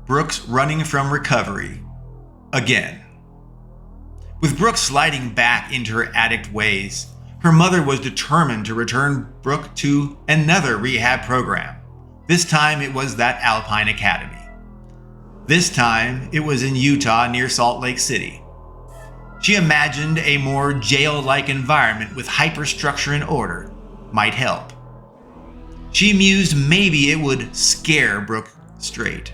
Brooke's running from recovery. Again. With Brooke sliding back into her addict ways, her mother was determined to return Brooke to another rehab program. This time it was that Alpine Academy. This time it was in Utah near Salt Lake City. She imagined a more jail-like environment with hyperstructure and order might help. She mused maybe it would scare Brooke straight.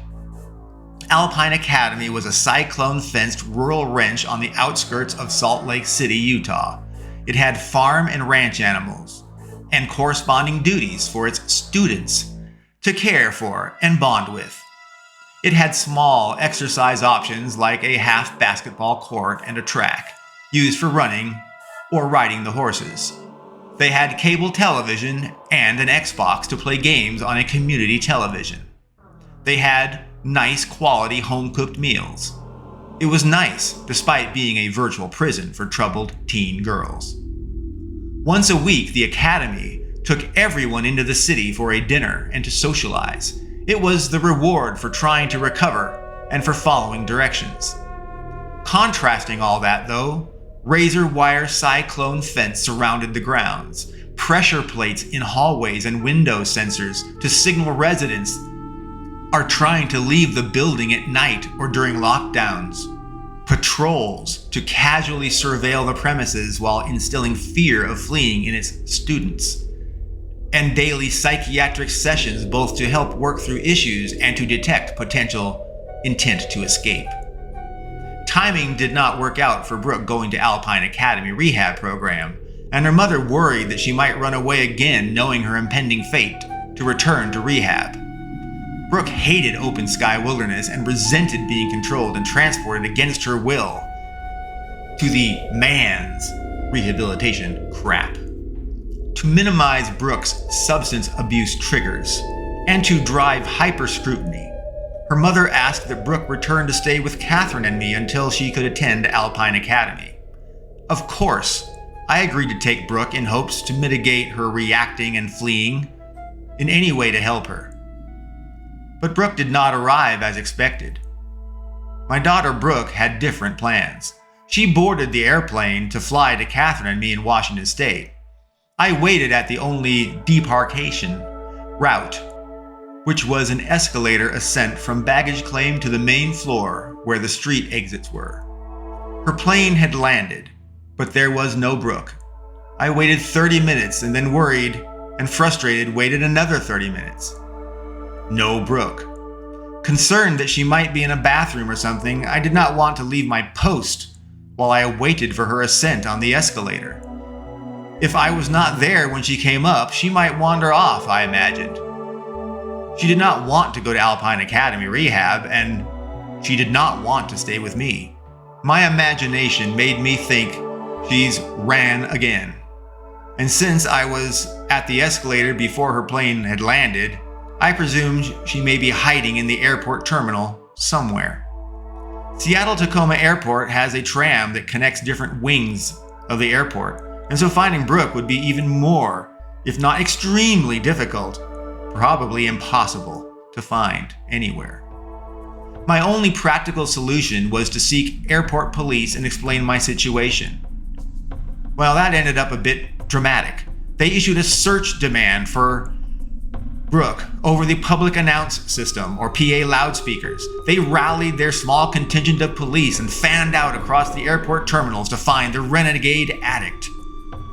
Alpine Academy was a cyclone-fenced rural ranch on the outskirts of Salt Lake City, Utah. It had farm and ranch animals, and corresponding duties for its students to care for and bond with. It had small exercise options like a half basketball court and a track, used for running or riding the horses. They had cable television and an Xbox to play games on a community television. They had nice quality home-cooked meals. It was nice, despite being a virtual prison for troubled teen girls. Once a week, the academy took everyone into the city for a dinner and to socialize. It was the reward for trying to recover and for following directions. Contrasting all that, though, razor wire cyclone fence surrounded the grounds, pressure plates in hallways and window sensors to signal residents are trying to leave the building at night or during lockdowns, patrols to casually surveil the premises while instilling fear of fleeing in its students, and daily psychiatric sessions both to help work through issues and to detect potential intent to escape. Timing did not work out for Brooke going to Alpine Academy rehab program, and her mother worried that she might run away again knowing her impending fate to return to rehab. Brooke hated open sky wilderness and resented being controlled and transported against her will to the man's rehabilitation crap. To minimize Brooke's substance abuse triggers and to drive hyper-scrutiny, her mother asked that Brooke return to stay with Catherine and me until she could attend Alpine Academy. Of course, I agreed to take Brooke in hopes to mitigate her reacting and fleeing in any way to help her. But Brooke did not arrive as expected. My daughter Brooke had different plans. She boarded the airplane to fly to Catherine and me in Washington State. I waited at the only debarkation route, which was an escalator ascent from baggage claim to the main floor where the street exits were. Her plane had landed, but there was no Brooke. I waited 30 minutes and then worried and frustrated waited another 30 minutes. No Brooke. Concerned that she might be in a bathroom or something, I did not want to leave my post while I waited for her ascent on the escalator. If I was not there when she came up, she might wander off, I imagined. She did not want to go to Alpine Academy rehab, and she did not want to stay with me. My imagination made me think she's ran again. And since I was at the escalator before her plane had landed, I presumed she may be hiding in the airport terminal somewhere. Seattle-Tacoma Airport has a tram that connects different wings of the airport, and so finding Brooke would be even more, if not extremely difficult, probably impossible to find anywhere. My only practical solution was to seek airport police and explain my situation. Well, that ended up a bit dramatic. They issued a search demand for Brooke over the public announce system, or PA loudspeakers. They rallied their small contingent of police and fanned out across the airport terminals to find the renegade addict.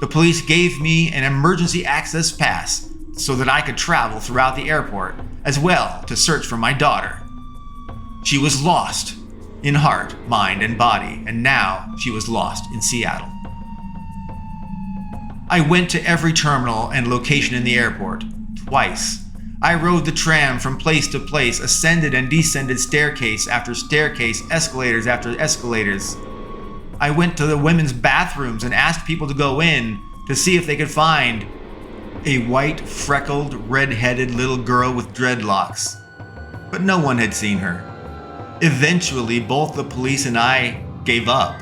The police gave me an emergency access pass so that I could travel throughout the airport, as well to search for my daughter. She was lost in heart, mind, and body, and now she was lost in Seattle. I went to every terminal and location in the airport, twice. I rode the tram from place to place, ascended and descended staircase after staircase, escalators after escalators. I went to the women's bathrooms and asked people to go in to see if they could find a white, freckled, red-headed little girl with dreadlocks. But no one had seen her. Eventually, both the police and I gave up.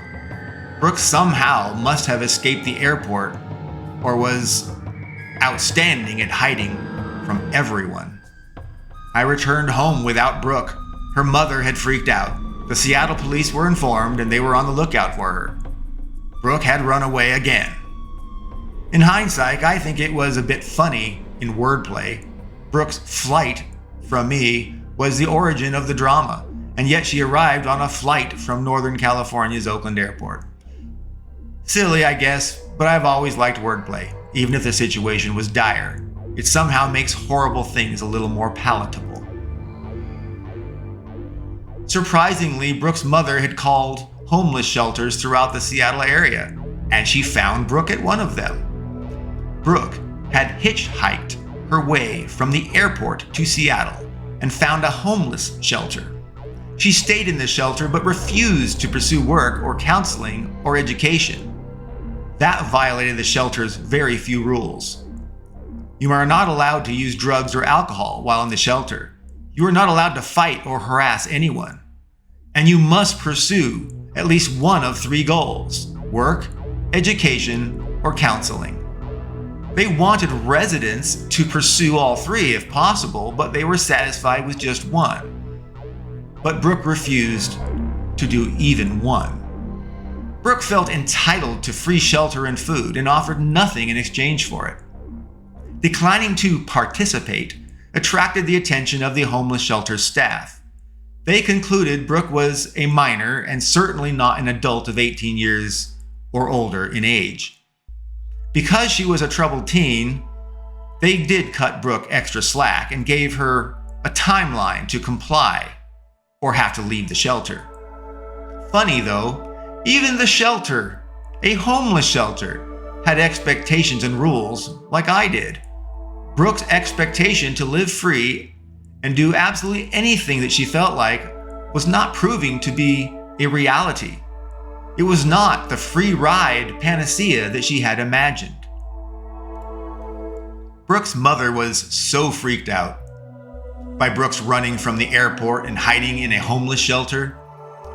Brooke somehow must have escaped the airport or was outstanding at hiding from everyone. I returned home without Brooke, Her mother had freaked out. The Seattle police were informed and they were on the lookout for her. Brooke had run away again. In hindsight, I think it was a bit funny in wordplay. Brooke's flight from me was the origin of the drama, and yet she arrived on a flight from Northern California's Oakland airport. Silly, I guess, but I've always liked wordplay, even if the situation was dire. It somehow makes horrible things a little more palatable. Surprisingly, Brooke's mother had called homeless shelters throughout the Seattle area, and she found Brooke at one of them. Brooke had hitchhiked her way from the airport to Seattle and found a homeless shelter. She stayed in the shelter but refused to pursue work or counseling or education. That violated the shelter's very few rules. You are not allowed to use drugs or alcohol while in the shelter. You are not allowed to fight or harass anyone. And you must pursue at least one of 3 goals: work, education, or counseling. They wanted residents to pursue all 3 if possible, but they were satisfied with just one. But Brooke refused to do even one. Brooke felt entitled to free shelter and food and offered nothing in exchange for it. Declining to participate attracted the attention of the homeless shelter's staff. They concluded Brooke was a minor and certainly not an adult of 18 years or older in age. Because she was a troubled teen, they did cut Brooke extra slack and gave her a timeline to comply or have to leave the shelter. Funny though, even the shelter, a homeless shelter, had expectations and rules like I did. Brooke's expectation to live free and do absolutely anything that she felt like was not proving to be a reality. It was not the free ride panacea that she had imagined. Brooke's mother was so freaked out by Brooke's running from the airport and hiding in a homeless shelter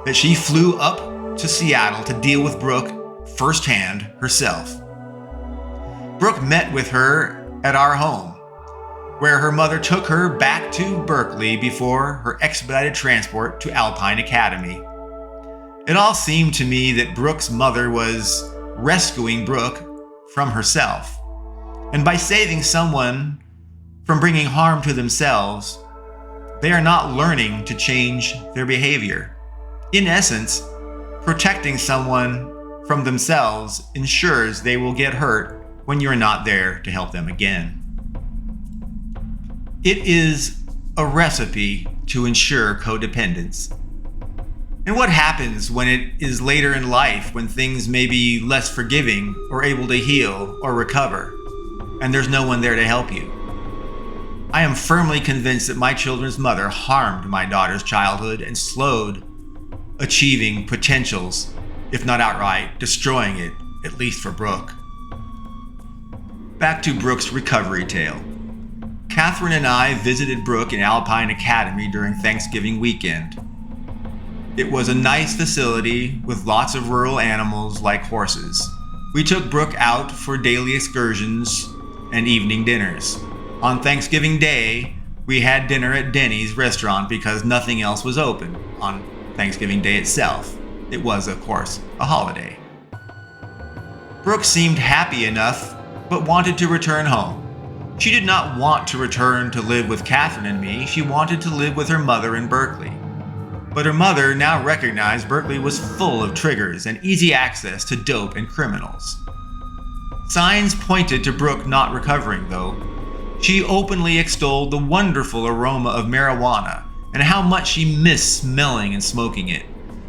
that she flew up to Seattle to deal with Brooke firsthand herself. Brooke met with her at our home, where her mother took her back to Berkeley before her expedited transport to Alpine Academy. It all seemed to me that Brooke's mother was rescuing Brooke from herself. And by saving someone from bringing harm to themselves, they are not learning to change their behavior. In essence, protecting someone from themselves ensures they will get hurt when you're not there to help them again. It is a recipe to ensure codependence. And what happens when it is later in life, when things may be less forgiving or able to heal or recover, and there's no one there to help you? I am firmly convinced that my children's mother harmed my daughter's childhood and slowed achieving potentials, if not outright destroying it, at least for Brooke. Back to Brooke's recovery tale. Catherine and I visited Brooke in Alpine Academy during Thanksgiving weekend. It was a nice facility with lots of rural animals like horses. We took Brooke out for daily excursions and evening dinners. On Thanksgiving Day, we had dinner at Denny's restaurant because nothing else was open on Thanksgiving Day itself. It was, of course, a holiday. Brooke seemed happy enough, but wanted to return home. She did not want to return to live with Catherine and me. She wanted to live with her mother in Berkeley. But her mother now recognized Berkeley was full of triggers and easy access to dope and criminals. Signs pointed to Brooke not recovering, though. She openly extolled the wonderful aroma of marijuana and how much she missed smelling and smoking it.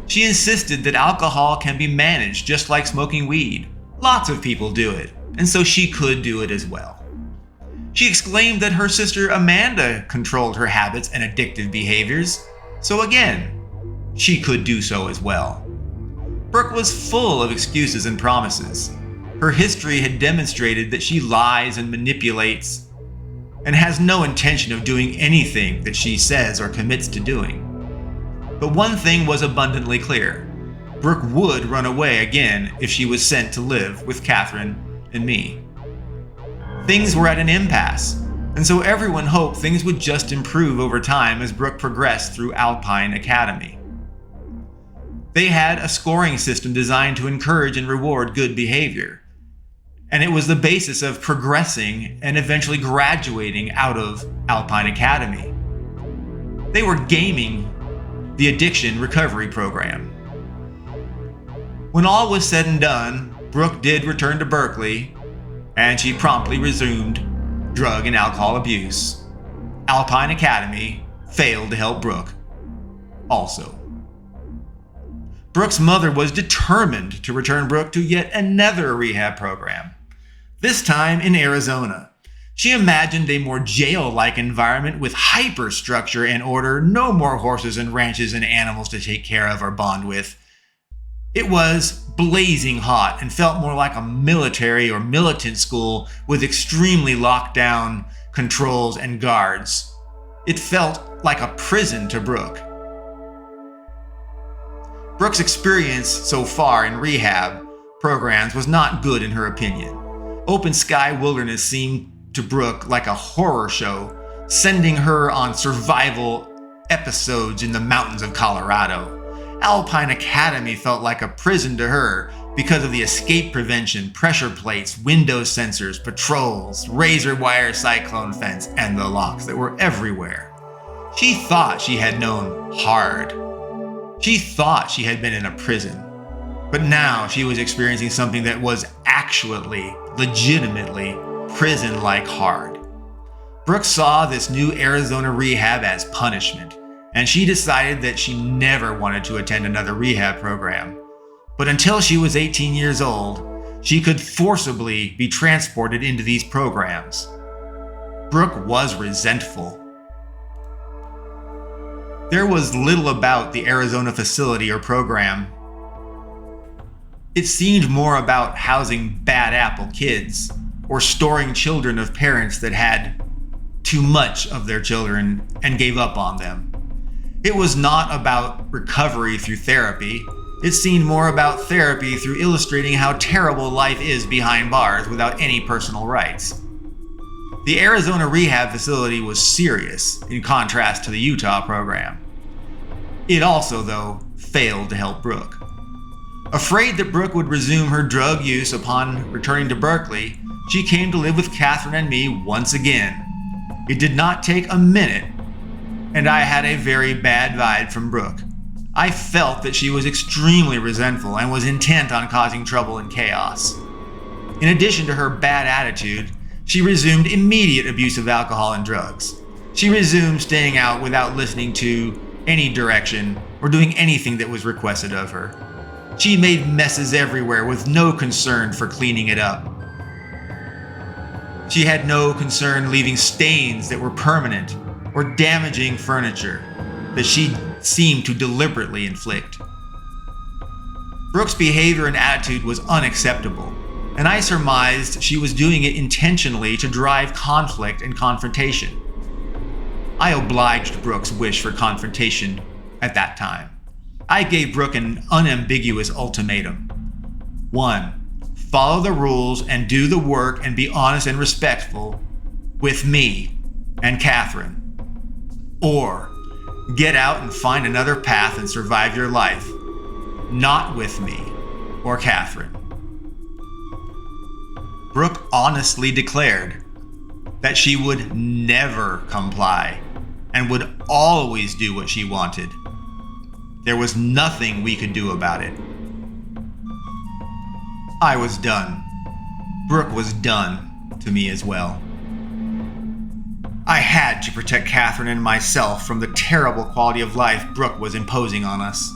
She insisted that alcohol can be managed just like smoking weed. Lots of people do it, and so she could do it as well. She exclaimed that her sister Amanda controlled her habits and addictive behaviors, so again, she could do so as well. Brooke was full of excuses and promises. Her history had demonstrated that she lies and manipulates and has no intention of doing anything that she says or commits to doing. But one thing was abundantly clear. Brooke would run away again if she was sent to live with Catherine and me. Things were at an impasse, and so everyone hoped things would just improve over time as Brooke progressed through Alpine Academy. They had a scoring system designed to encourage and reward good behavior, and it was the basis of progressing and eventually graduating out of Alpine Academy. They were gaming the addiction recovery program. When all was said and done, Brooke did return to Berkeley, and she promptly resumed drug and alcohol abuse. Alpine Academy failed to help Brooke also. Brooke's mother was determined to return Brooke to yet another rehab program, this time in Arizona. She imagined a more jail-like environment with hyperstructure and order, no more horses and ranches and animals to take care of or bond with. It was blazing hot and felt more like a military or militant school with extremely locked down controls and guards. It felt like a prison to Brooke. Brooke's experience so far in rehab programs was not good in her opinion. Open Sky Wilderness seemed to Brooke like a horror show, sending her on survival episodes in the mountains of Colorado. Alpine Academy felt like a prison to her because of the escape prevention, pressure plates, window sensors, patrols, razor wire cyclone fence, and the locks that were everywhere. She thought she had known hard. She thought she had been in a prison. But now she was experiencing something that was actually, legitimately, prison-like hard. Brooke saw this new Arizona rehab as punishment, and she decided that she never wanted to attend another rehab program. But until she was 18 years old, she could forcibly be transported into these programs. Brooke was resentful. There was little about the Arizona facility or program. It seemed more about housing bad apple kids or storing children of parents that had too much of their children and gave up on them. It was not about recovery through therapy. It seemed more about therapy through illustrating how terrible life is behind bars without any personal rights. The Arizona rehab facility was serious in contrast to the Utah program. It also, though, failed to help Brooke. Afraid that Brooke would resume her drug use upon returning to Berkeley, she came to live with Catherine and me once again. It did not take a minute, and I had a very bad vibe from Brooke. I felt that she was extremely resentful and was intent on causing trouble and chaos. In addition to her bad attitude, she resumed immediate abuse of alcohol and drugs. She resumed staying out without listening to any direction or doing anything that was requested of her. She made messes everywhere with no concern for cleaning it up. She had no concern leaving stains that were permanent or damaging furniture that she seemed to deliberately inflict. Brooke's behavior and attitude was unacceptable, and I surmised she was doing it intentionally to drive conflict and confrontation. I obliged Brooke's wish for confrontation at that time. I gave Brooke an unambiguous ultimatum. 1. Follow the rules and do the work and be honest and respectful with me and Catherine. Or get out and find another path and survive your life, not with me or Catherine. Brooke honestly declared that she would never comply and would always do what she wanted. There was nothing we could do about it. I was done. Brooke was done to me as well. I had to protect Catherine and myself from the terrible quality of life Brooke was imposing on us.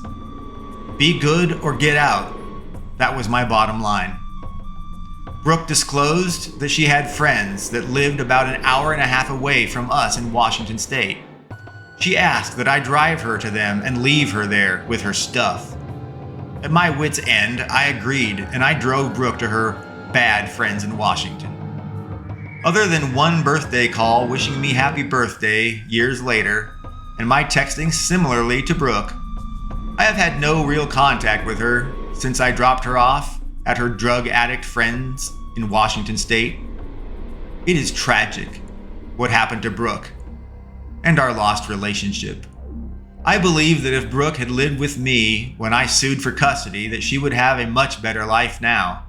Be good or get out. That was my bottom line. Brooke disclosed that she had friends that lived about an hour and a half away from us in Washington State. She asked that I drive her to them and leave her there with her stuff. At my wit's end, I agreed, and I drove Brooke to her bad friends in Washington. Other than one birthday call wishing me happy birthday years later, and my texting similarly to Brooke, I have had no real contact with her since I dropped her off at her drug addict friends in Washington State. It is tragic, what happened to Brooke and our lost relationship. I believe that if Brooke had lived with me when I sued for custody, that she would have a much better life now.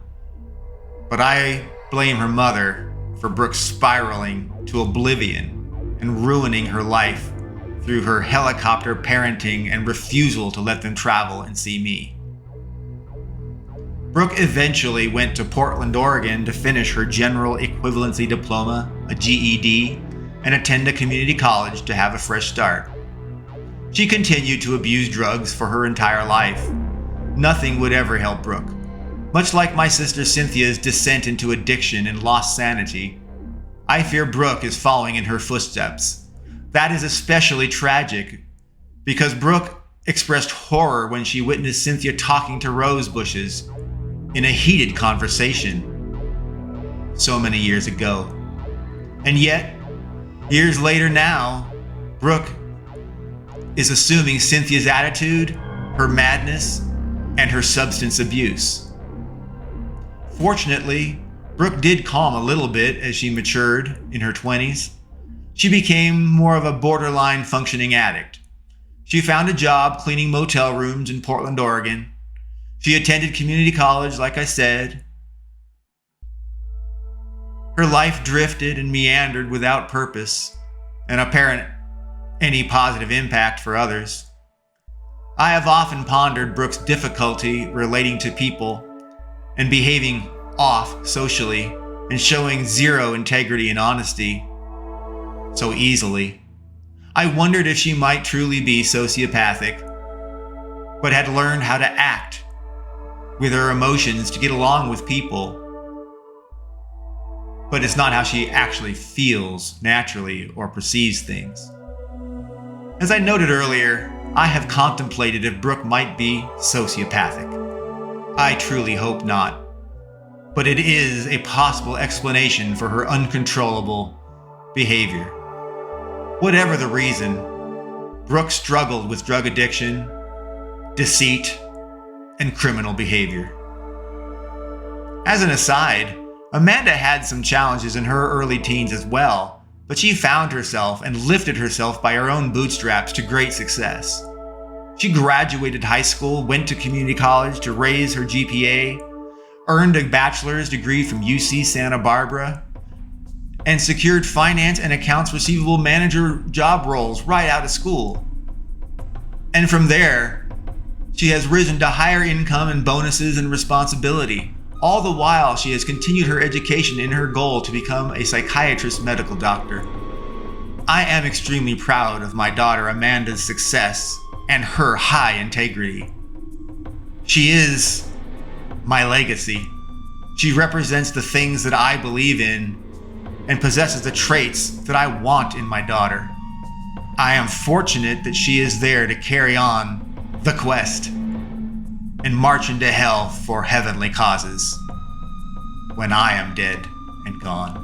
But I blame her mother for Brooke spiraling to oblivion and ruining her life through her helicopter parenting and refusal to let them travel and see me. Brooke eventually went to Portland, Oregon to finish her General Equivalency Diploma, a GED, and attend a community college to have a fresh start. She continued to abuse drugs for her entire life. Nothing would ever help Brooke. Much like my sister Cynthia's descent into addiction and lost sanity, I fear Brooke is following in her footsteps. That is especially tragic because Brooke expressed horror when she witnessed Cynthia talking to rose bushes in a heated conversation so many years ago. And yet, years later now, Brooke is assuming Cynthia's attitude, her madness, and her substance abuse. Fortunately, Brooke did calm a little bit as she matured in her 20s. She became more of a borderline functioning addict. She found a job cleaning motel rooms in Portland, Oregon. She attended community college, like I said. Her life drifted and meandered without purpose and apparent any positive impact for others. I have often pondered Brooke's difficulty relating to people and behaving off socially and showing zero integrity and honesty so easily. I wondered if she might truly be sociopathic, but had learned how to act with her emotions to get along with people. But it's not how she actually feels naturally or perceives things. As I noted earlier, I have contemplated if Brooke might be sociopathic. I truly hope not, but it is a possible explanation for her uncontrollable behavior. Whatever the reason, Brooke struggled with drug addiction, deceit, and criminal behavior. As an aside, Amanda had some challenges in her early teens as well, but she found herself and lifted herself by her own bootstraps to great success. She graduated high school, went to community college to raise her GPA, earned a bachelor's degree from UC Santa Barbara, and secured finance and accounts receivable manager job roles right out of school. And from there, she has risen to higher income and bonuses and responsibility. All the while, she has continued her education in her goal to become a psychiatrist medical doctor. I am extremely proud of my daughter Amanda's success and her high integrity. She is my legacy. She represents the things that I believe in and possesses the traits that I want in my daughter. I am fortunate that she is there to carry on the quest and march into hell for heavenly causes when I am dead and gone.